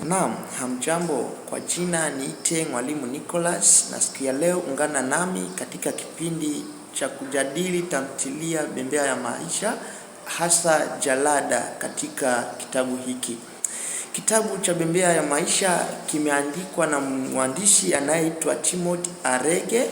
Naam, hamjambo. Kwa jina niite Mwalimu Nicholas, na siku ya leo ungana nami katika kipindi cha kujadili tamthilia Bembea ya Maisha, hasa jalada katika kitabu hiki. Kitabu cha Bembea ya Maisha kimeandikwa na mwandishi anayeitwa Timothy Arege,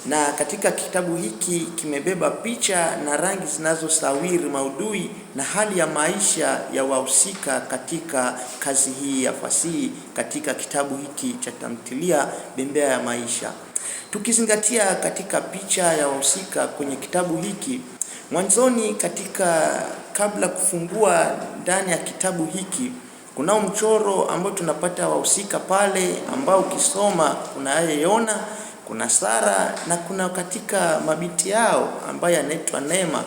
na katika kitabu hiki kimebeba picha na rangi zinazosawiri maudhui na hali ya maisha ya wahusika katika kazi hii ya fasihi katika kitabu hiki cha tamthilia Bembea ya Maisha. Tukizingatia katika picha ya wahusika kwenye kitabu hiki, mwanzoni kabla kufungua ndani ya kitabu hiki, kunao mchoro ambao tunapata wahusika pale ambao ukisoma kuna Yona, kuna Sara na kuna katika mabinti yao ambaye anaitwa Neema.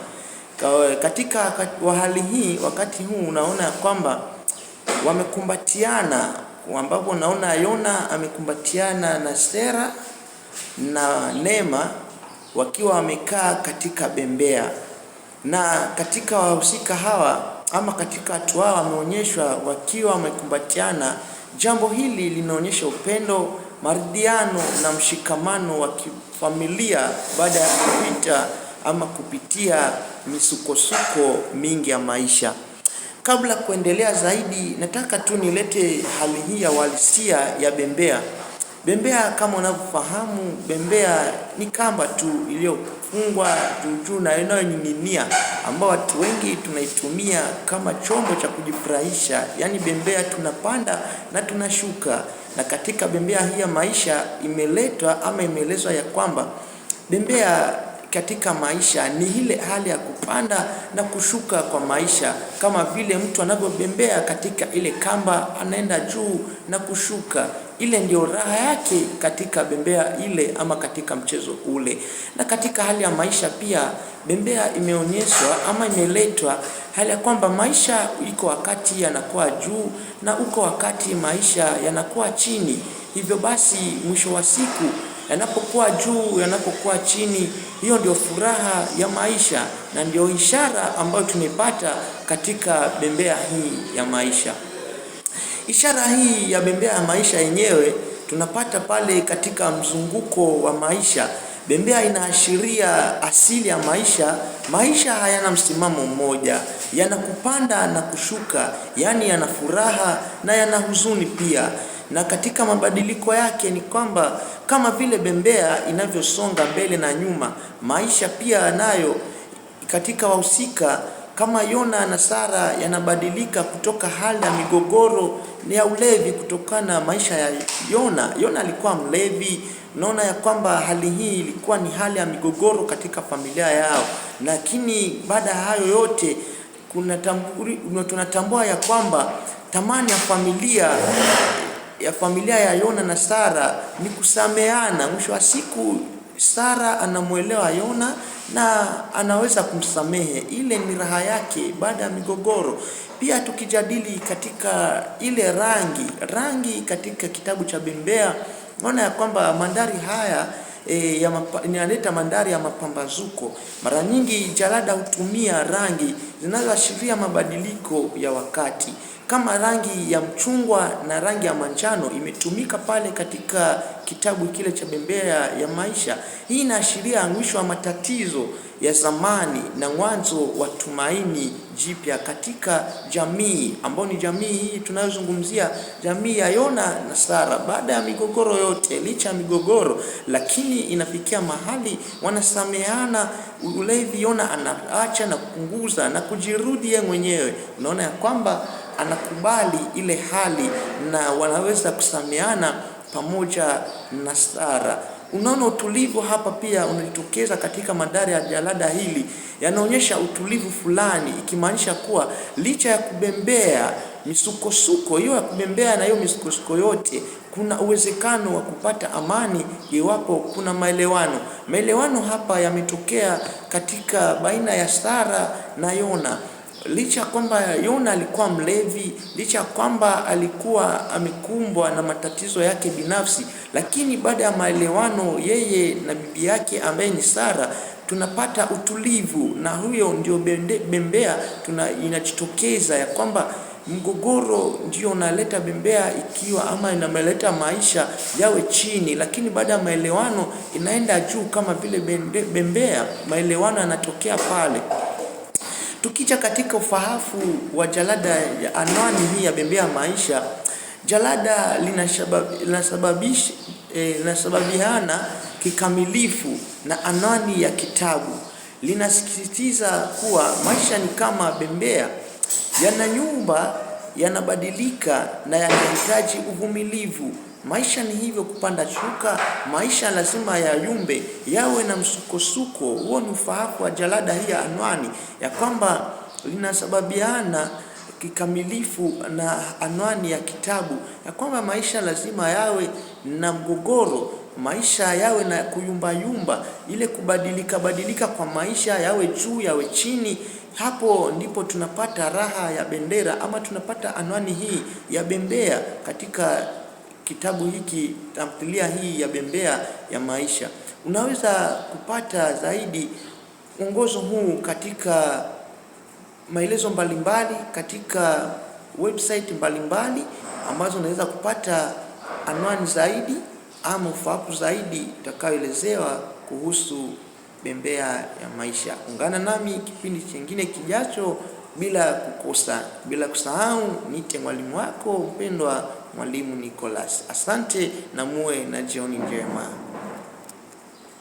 Katika hali hii, wakati huu unaona kwamba wamekumbatiana, ambapo unaona Yona amekumbatiana na Sara na Neema wakiwa wamekaa katika bembea. Na katika wahusika hawa ama katika watu hawa wameonyeshwa wakiwa wamekumbatiana. Jambo hili linaonyesha upendo, maridhiano na mshikamano wa kifamilia baada ya kupitia misukosuko mingi ya maisha. Kabla kuendelea zaidi, nataka tu nilete hali hii ya uhalisia ya bembea. Bembea kama unavyofahamu, bembea ni kamba tu iliyofungwa juu na inayoning'inia, ambao watu wengi tunaitumia kama chombo cha kujifurahisha. Yaani bembea tunapanda na tunashuka. Na katika bembea hii ya maisha imeletwa ama imeelezwa ya kwamba bembea katika maisha ni ile hali ya kupanda na kushuka kwa maisha, kama vile mtu anavyobembea katika ile kamba, anaenda juu na kushuka. Ile ndio raha yake katika bembea ile ama katika mchezo ule. Na katika hali ya maisha pia bembea imeonyeshwa ama imeletwa hali ya kwamba maisha iko wakati yanakuwa juu na uko wakati maisha yanakuwa chini. Hivyo basi mwisho wa siku yanapokuwa juu, yanapokuwa chini, hiyo ndio furaha ya maisha na ndio ishara ambayo tumepata katika bembea hii ya maisha. Ishara hii ya bembea ya maisha yenyewe tunapata pale katika mzunguko wa maisha. Bembea inaashiria asili ya maisha. Maisha hayana msimamo mmoja, yana kupanda na kushuka, yani yana furaha na yana huzuni pia. Na katika mabadiliko yake ni kwamba kama vile bembea inavyosonga mbele na nyuma, maisha pia nayo katika wahusika kama Yona na Sara yanabadilika kutoka hali ya migogoro ya ulevi kutokana na maisha ya Yona. Yona alikuwa mlevi. Naona ya kwamba hali hii ilikuwa ni hali ya migogoro katika familia yao. Lakini baada ya hayo yote tunatambua ya kwamba tamani ya familia ya Yona na Sara ni kusameheana. Mwisho wa siku Sara anamuelewa Yona na anaweza kumsamehe. Ile ni raha yake baada ya migogoro. Pia tukijadili katika ile rangi katika kitabu cha Bembea, naona ya kwamba mandhari haya inaleta mandhari ya mapambazuko. Mara nyingi jalada hutumia rangi zinazoashiria mabadiliko ya wakati, kama rangi ya mchungwa na rangi ya manjano imetumika pale katika kitabu kile cha Bembea ya Maisha. Hii inaashiria mwisho wa matatizo ya zamani na mwanzo wa tumaini jipya katika jamii, ambao ni jamii hii tunayozungumzia, jamii ya Yona na Sara. Baada ya migogoro yote, licha ya migogoro, lakini inafikia mahali wanasameheana. Ulevi Yona anaacha na kupunguza na kujirudi yeye mwenyewe. Unaona ya kwamba anakubali ile hali na wanaweza kusameheana pamoja na Sara. Unaona utulivu hapa pia unajitokeza katika mandhari ya jalada hili. Yanaonyesha utulivu fulani, ikimaanisha kuwa licha ya kubembea misukosuko hiyo, ya kubembea na hiyo misukosuko yote, kuna uwezekano wa kupata amani iwapo kuna maelewano. Maelewano hapa yametokea katika baina ya Sara na Yona. Licha kwamba Yona alikuwa mlevi, licha kwamba alikuwa amekumbwa na matatizo yake binafsi, lakini baada ya maelewano yeye na bibi yake ambaye ni Sara, tunapata utulivu, na huyo ndio bembea inajitokeza ya kwamba Mgogoro ndio unaleta bembea ikiwa ama inameleta maisha yawe chini, lakini baada ya maelewano inaenda juu kama vile bembea, maelewano yanatokea pale. Tukija katika ufahafu wa jalada ya anwani hii ya bembea maisha, jalada linasababiana kikamilifu na anwani ya kitabu. Linasisitiza kuwa maisha ni kama bembea, yanayumba, yanabadilika na yanahitaji uvumilivu. Maisha ni hivyo kupanda shuka, maisha lazima yayumbe, yawe na msukosuko. Huo ni ufahamu wa jalada hii ya anwani, ya kwamba linasababiana kikamilifu na anwani ya kitabu, ya kwamba maisha lazima yawe na mgogoro, maisha yawe na kuyumbayumba, ile kubadilika kwa maisha, yawe juu yawe chini. Hapo ndipo tunapata raha ya bendera, ama tunapata anwani hii ya bembea katika kitabu hiki, tamthilia hii ya bembea ya maisha. Unaweza kupata zaidi mwongozo huu katika maelezo mbalimbali katika website mbalimbali ambazo unaweza kupata anwani zaidi ama ufahamu zaidi utakaoelezewa kuhusu bembea ya maisha. Ungana nami kipindi kingine kijacho bila kukosa. Bila kusahau, niite mwalimu wako mpendwa, Mwalimu Nicholas. Asante na muwe na jioni njema.